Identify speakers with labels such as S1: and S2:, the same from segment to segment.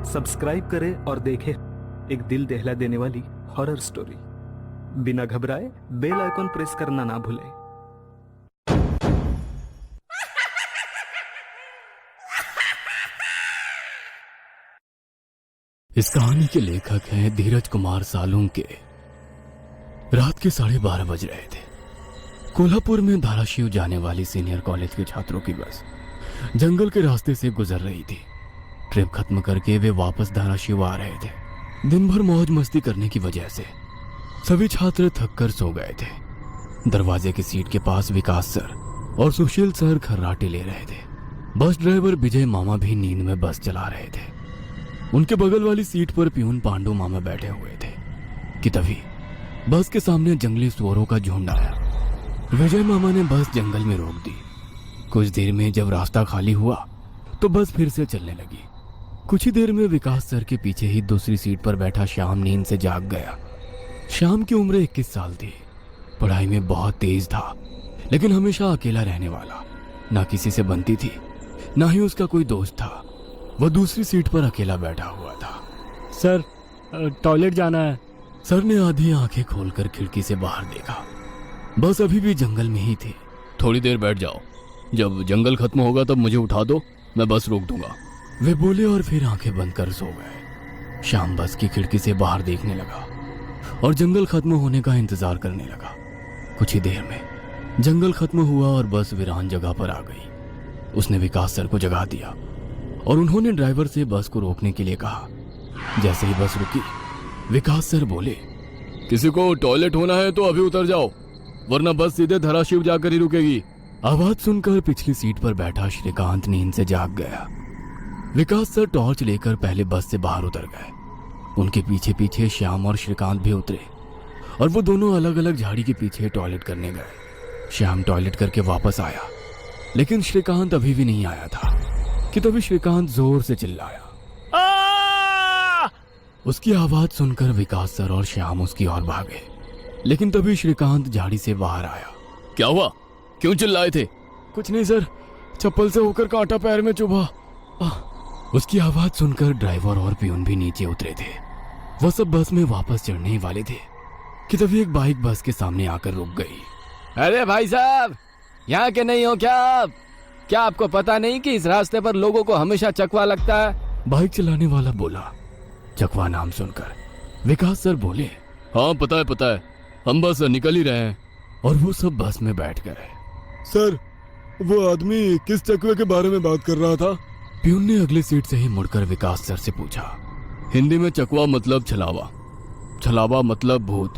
S1: Subscribe करें और देखें एक दिल दहला देने वाली हॉरर स्टोरी। बिना घबराए बेल आइकॉन प्रेस करना ना भूलें।
S2: इस कहानी के लेखक हैं धीरज कुमार सालुंके। रात के 12:30 बज रहे थे। कोल्हापुर में धाराशिव जाने वाली सीनियर कॉलेज के छात्रों की बस जंगल के रास्ते से गुजर रही थी। ट्रिप खत्म करके वे वापस धाराशिव आ रहे थे। दिन भर मौज मस्ती करने की वजह से सभी छात्र थक कर सो गए थे। दरवाजे की सीट के पास विकास सर और सुशील सर खर्राटे ले रहे थे। बस ड्राइवर विजय मामा भी नींद में बस चला रहे थे। उनके बगल वाली सीट पर प्यून पांडु मामा बैठे हुए थे कि तभी बस के सामने जंगली सुअरों का झुंड आया। विजय मामा ने बस जंगल में रोक दी। कुछ देर में जब रास्ता खाली हुआ तो बस फिर से चलने लगी। कुछ ही देर में विकास सर के पीछे ही दूसरी सीट पर बैठा श्याम नींद से जाग गया। श्याम की उम्र 21 साल थी। पढ़ाई में बहुत तेज था, लेकिन हमेशा अकेला रहने वाला। ना किसी से बनती थी, ना ही उसका कोई दोस्त था। वह दूसरी सीट पर अकेला बैठा हुआ था।
S3: सर, टॉयलेट जाना है।
S2: सर ने आधी आंखें खोलकर खिड़की से बाहर देखा। बस अभी भी जंगल में ही थी। थोड़ी देर बैठ जाओ, जब जंगल खत्म होगा तब मुझे उठा दो, मैं बस रोक दूंगा। वे बोले और फिर आंखें बंद कर सो गए। शाम बस की खिड़की से बाहर देखने लगा और जंगल खत्म होने का इंतजार करने लगा। कुछ ही देर में जंगल खत्म हुआ और बस वीरान जगह पर आ गई। उसने विकास सर को जगा दिया और उन्होंने ड्राइवर से बस को रोकने के लिए कहा। जैसे ही बस रुकी, विकास सर बोले, किसी को टॉयलेट होना है तो अभी उतर जाओ, वरना बस सीधे धाराशिव जाकर ही रुकेगी। आवाज सुनकर पिछली सीट पर बैठा श्रीकांत नींद से जाग गया। विकास सर टॉर्च लेकर पहले बस से बाहर उतर गए। उनके पीछे पीछे श्याम और श्रीकांत भी उतरे और वो दोनों अलग अलग झाड़ी के पीछे टॉयलेट करने गए। श्याम टॉयलेट करके वापस आया, लेकिन श्रीकांत अभी भी नहीं आया था कि तभी श्रीकांत जोर से चिल्लाया। उसकी आवाज सुनकर विकास सर और श्याम उसकी ओर भागे, लेकिन तभी श्रीकांत झाड़ी से बाहर आया। क्या हुआ, क्यों चिल्लाए थे? कुछ नहीं सर, चप्पल से होकर कांटा पैर में चुभा। उसकी आवाज सुनकर ड्राइवर और प्यून भी नीचे उतरे थे। वह सब बस में वापस चढ़ने ही वाले थे कि तभी एक बाइक बस के सामने आकर रुक गई।
S4: अरे भाई साहब, यहाँ के नहीं हो क्या आप? क्या आपको पता नहीं कि इस रास्ते पर लोगों को हमेशा चकवा लगता है?
S2: बाइक चलाने वाला बोला। चकवा नाम सुनकर विकास सर बोले, हाँ पता है, हम बस निकल ही रहे हैं। और वो सब बस में बैठ गए।
S5: सर, वो आदमी किस चकवे के बारे में बात कर रहा था?
S2: प्यून ने अगली सीट से ही मुड़कर विकास सर से पूछा। हिंदी में चकवा मतलब छलावा, छलावा मतलब भूत।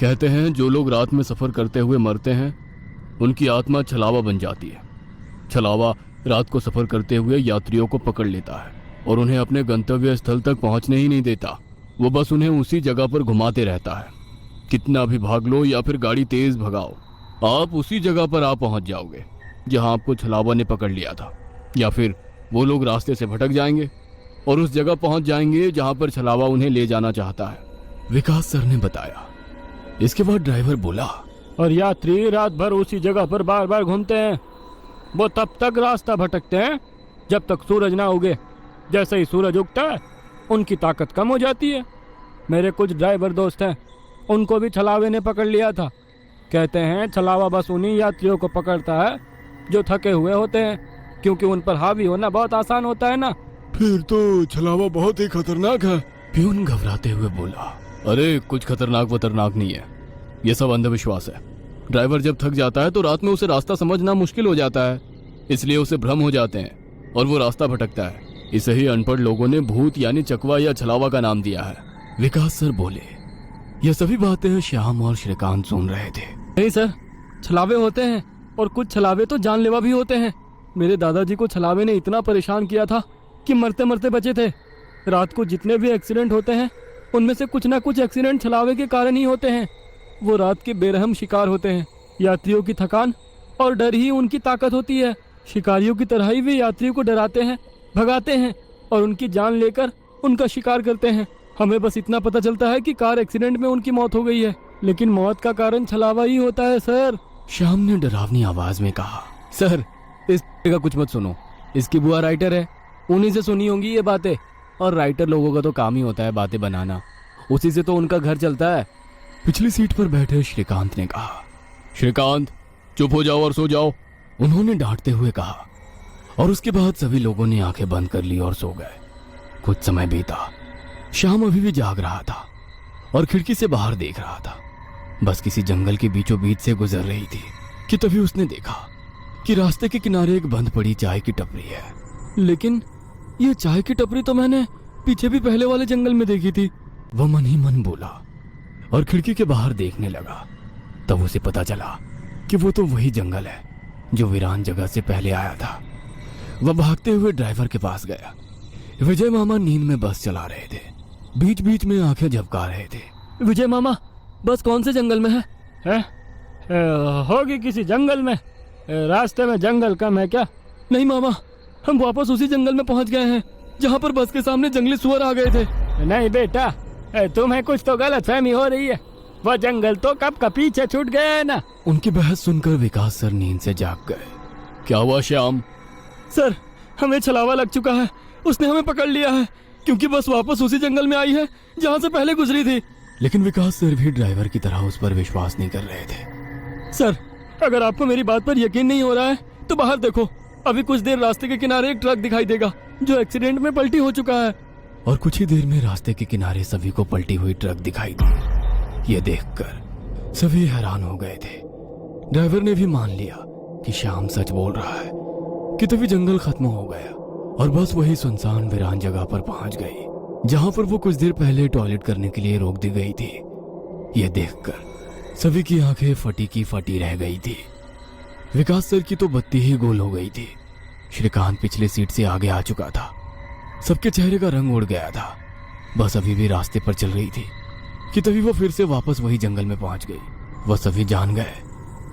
S2: कहते हैं जो लोग रात में सफर करते हुए मरते हैं, उनकी आत्मा छलावा बन जाती है। छलावा रात को सफर करते हुए यात्रियों को पकड़ लेता है और उन्हें अपने गंतव्य स्थल तक पहुंचने ही नहीं देता। वो बस उन्हें उसी जगह पर घुमाते रहता है। कितना भी भाग लो या फिर गाड़ी तेज भगाओ, आप उसी जगह पर आप पहुंच जाओगे जहां आपको छलावा ने पकड़ लिया था। या फिर वो लोग रास्ते से भटक जाएंगे और उस जगह पहुंच जाएंगे जहां पर छलावा उन्हें ले जाना चाहता है, विकास सर ने बताया। इसके बाद ड्राइवर बोला,
S3: और यात्री रात भर उसी जगह पर बार बार घूमते हैं। वो तब तक रास्ता भटकते हैं जब तक सूरज ना उगे। जैसे ही सूरज उगता है, उनकी ताकत कम हो जाती है। मेरे कुछ ड्राइवर दोस्त हैं, उनको भी छलावे ने पकड़ लिया था। कहते हैं छलावा बस उन्हीं यात्रियों को पकड़ता है जो थके हुए होते हैं, क्योंकि उन पर हावी होना बहुत आसान होता है ना।
S5: फिर तो छलावा बहुत ही खतरनाक है।
S2: प्यून घबराते हुए बोला, अरे कुछ खतरनाक वतरनाक नहीं है, ये सब अंधविश्वास है। ड्राइवर जब थक जाता है तो रात में उसे रास्ता समझना मुश्किल हो जाता है, इसलिए उसे भ्रम हो जाते हैं और वो रास्ता भटकता है। इसे ही अनपढ़ लोगों ने भूत यानी चकवा या छलावा का नाम दिया है, विकास सर बोले। यह सभी बातें श्याम और श्रीकांत सुन रहे थे।
S3: नहीं सर, छलावे होते हैं और कुछ छलावे तो जानलेवा भी होते हैं। मेरे दादाजी को छलावे ने इतना परेशान किया था कि मरते मरते बचे थे। रात को जितने भी एक्सीडेंट होते हैं, उनमें से कुछ ना कुछ एक्सीडेंट छलावे के कारण ही होते हैं। वो रात के बेरहम शिकार होते हैं। यात्रियों की थकान और डर ही उनकी ताकत होती है। शिकारियों की तरह ही वे यात्रियों को डराते हैं, भगाते हैं और उनकी जान लेकर उनका शिकार करते हैं। हमें बस इतना पता चलता है कि कार एक्सीडेंट में उनकी मौत हो गई है, लेकिन मौत का कारण छलावा ही होता है सर।
S2: श्याम ने डरावनी आवाज में कहा।
S4: सर, इस का कुछ मत सुनो, इसकी बुआ राइटर है, उन्हीं से सुनी होंगी ये बातें। और राइटर लोगों का तो काम ही होता है बातें बनाना, उसी से तो उनका घर चलता है।
S2: पिछली सीट पर बैठे श्रीकांत ने कहा, श्रीकांत चुप हो जाओ और सो जाओ, उन्होंने डांटते हुए कहा। और उसके बाद सभी लोगों ने आंखें बंद कर ली और सो गए। कुछ समय बीता, शाम अभी भी जाग रहा था और खिड़की से बाहर देख रहा था। बस किसी जंगल के बीचों बीच से गुजर रही थी कि तभी उसने देखा कि रास्ते के किनारे एक बंद पड़ी चाय की टपरी है।
S3: लेकिन ये चाय की टपरी तो मैंने पीछे भी पहले वाले जंगल में देखी थी।
S2: वह मन ही मन बोला और खिड़की के बाहर देखने लगा। तब उसे पता चला कि वो तो वही जंगल है जो वीरान जगह से पहले आया था। वह भागते हुए ड्राइवर के पास गया। विजय मामा नींद में बस चला रहे थे, बीच बीच में आंखें झपका रहे थे।
S3: विजय मामा, बस कौन से जंगल में है? होगी किसी जंगल में। रास्ते में जंगल कम है क्या? नहीं मामा, हम वापस उसी जंगल में पहुंच गए हैं जहां पर बस के सामने जंगली सुअर आ गए थे। नहीं बेटा, तुम्हें कुछ तो गलतफहमी हो रही है। वह जंगल तो कब का पीछे छूट गया है ना।
S2: उनकी बहस सुनकर विकास सर नींद से जाग गए। क्या हुआ श्याम?
S3: सर, हमें छलावा लग चुका है। उसने हमें पकड़ लिया है क्योंकि बस वापस उसी जंगल में आई है जहां से पहले गुजरी थी।
S2: लेकिन विकास सर भी ड्राइवर की तरह उस पर विश्वास नहीं कर रहे थे।
S3: सर, अगर आपको मेरी बात पर यकीन नहीं हो रहा है तो बाहर देखो। अभी कुछ देर रास्ते के किनारे एक ट्रक दिखाई देगा जो एक्सीडेंट में पलटी हो चुका है।
S2: और कुछ ही देर में रास्ते के किनारे सभी को पलटी हुई ट्रक दिखाई दी। ये देखकर सभी हैरान हो गए थे। ड्राइवर ने भी मान लिया कि श्याम सच बोल रहा है कि तभी जंगल खत्म हो गया और बस वही सुनसान वीरान जगह पर पहुंच गई जहां पर वो कुछ देर पहले टॉयलेट करने के लिए रोक दी गई थी। ये देखकर सभी की आंखें फटी की फटी रह गई थी। विकास सर की तो बत्ती ही गोल हो गई थी। श्रीकांत पिछली सीट से आगे आ चुका था। सबके चेहरे का रंग उड़ गया था। बस अभी भी रास्ते पर चल रही थी कि तभी वो फिर से वापस वही जंगल में पहुंच गई। वह सभी जान गए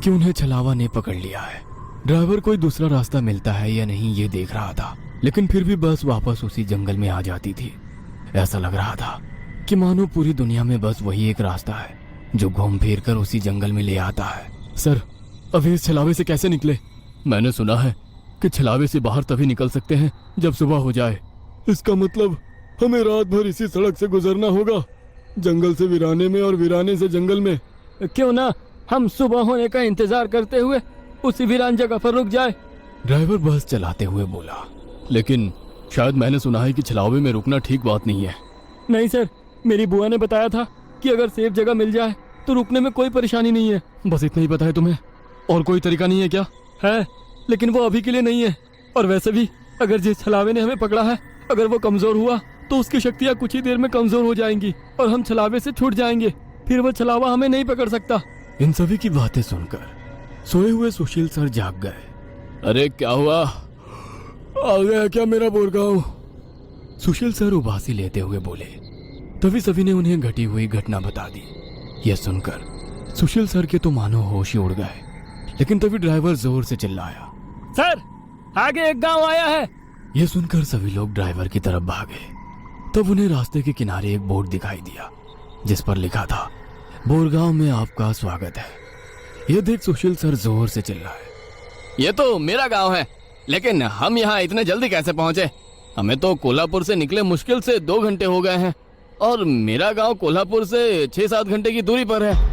S2: कि उन्हें छलावा ने पकड़ लिया है। ड्राइवर कोई दूसरा रास्ता मिलता है या नहीं ये देख रहा था, लेकिन फिर भी बस वापस उसी जंगल में आ जाती थी। ऐसा लग रहा था कि मानो पूरी दुनिया में बस वही एक रास्ता है जो घूम फिर कर उसी जंगल में ले आता है।
S3: सर, अभी इस छलावे से कैसे निकले?
S2: मैंने सुना है कि छलावे से बाहर तभी निकल सकते हैं जब सुबह हो जाए।
S5: इसका मतलब हमें रात भर इसी सड़क से गुजरना होगा, जंगल से वीराने में और वीराने से जंगल में।
S3: क्यों ना हम सुबह होने का इंतजार करते हुए उसी वीरान जगह पर रुक जाए।
S2: ड्राइवर बस चलाते हुए बोला। लेकिन शायद मैंने सुना है कि छलावे में रुकना ठीक बात नहीं है।
S3: नहीं सर, मेरी बुआ ने बताया था कि अगर सेफ जगह मिल जाए तो रुकने में कोई परेशानी नहीं है।
S2: बस इतना ही पता है तुम्हें? और कोई तरीका नहीं है क्या?
S3: है, लेकिन वो अभी के लिए नहीं है। और वैसे भी अगर जिस छलावे ने हमें पकड़ा है, अगर वो कमजोर हुआ तो उसकी शक्तियाँ कुछ ही देर में कमजोर हो जाएंगी और हम छलावे से छूट जाएंगे। फिर वो छलावा हमें नहीं पकड़ सकता।
S2: इन सभी की बातें सुनकर सोए हुए सुशील सर जाग गए। अरे क्या हुआ?
S5: आ गया क्या मेरा बोरगांव?
S2: सुशील सर उबासी लेते हुए बोले। तभी सभी ने उन्हें घटी हुई घटना बता दी। यह सुनकर सुशील सर के तो मानो होश ही उड़ गए। लेकिन तभी ड्राइवर जोर से चिल्लाया,
S3: सर, आगे एक गांव आया है।
S2: यह सुनकर सभी लोग ड्राइवर की तरफ भागे। तब उन्हें रास्ते के किनारे एक बोर्ड दिखाई दिया जिस पर लिखा था, बोरगांव में आपका स्वागत है। यह देख सुशील सर जोर से चिल्लाए,
S4: ये तो मेरा गांव है, लेकिन हम यहाँ इतने जल्दी कैसे पहुंचे? हमें तो कोल्हापुर से निकले मुश्किल से 2 घंटे हो गए हैं और मेरा गांव कोल्हापुर से 6-7 घंटे की दूरी पर है।